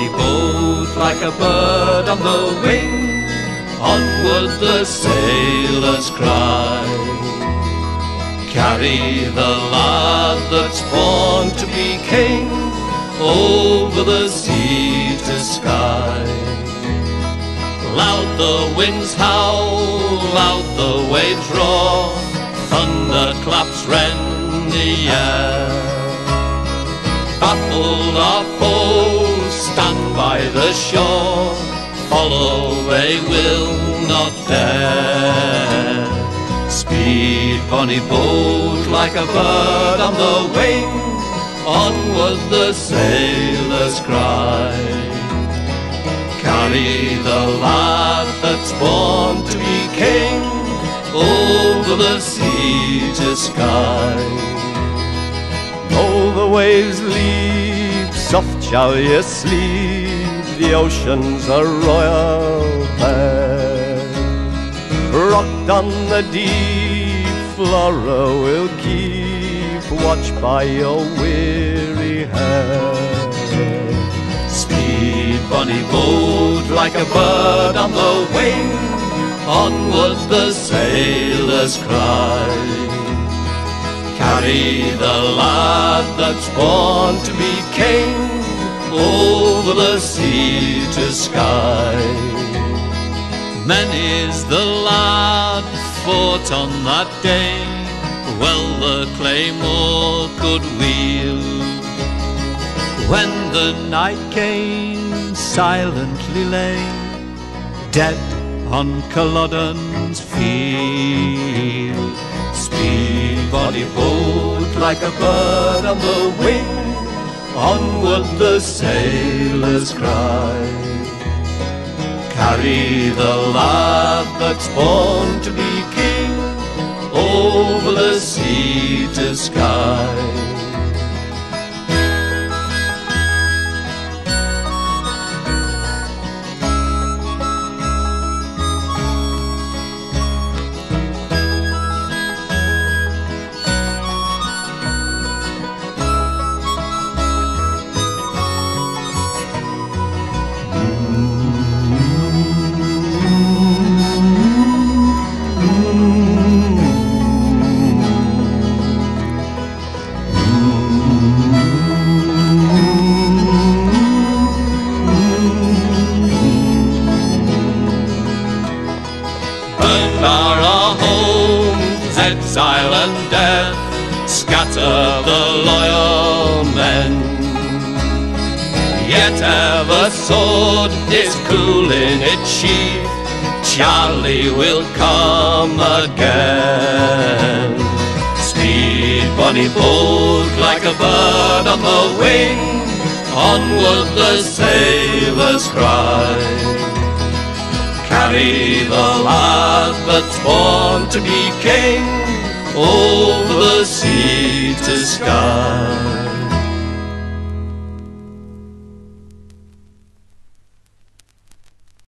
bonny boat like a bird on the wing, onward the sailors cry. Carry the lad that's born to be king, over the sea to sky. Loud the winds howl, loud the waves roar, thunderclaps rend the air. Baffled our foes stand by the shore, follow they will not dare. Speed, bonny boat, like a bird on the wing, onward the sailors cry. Carry the lad that's born to be king, over the sea to sky. Though the waves leap, soft shall you sleep, the ocean's a royal bed. Rocked on the deep, Flora will keep watch by your weary head. Speed, bonny boat, like a bird on the wing, onward the sailors cry. Carry the lad that's born to be king, over the sea to sky. Many's the lad fought on that day, well the claymore could wield. When the night came, silently lay, dead on Culloden's field. Speed, bonny boat, like a bird on the wing, onward the sailors cry. Carry the lad that's born to be king, over the sea to sky. Are our homes, exile and death, scatter the loyal men. Yet ever sword is cool in its sheath, Charlie will come again. Speed, bonny boat, like a bird on the wing, onward the sailors cry. Carry the lad that's born to be king, over the sea to sky.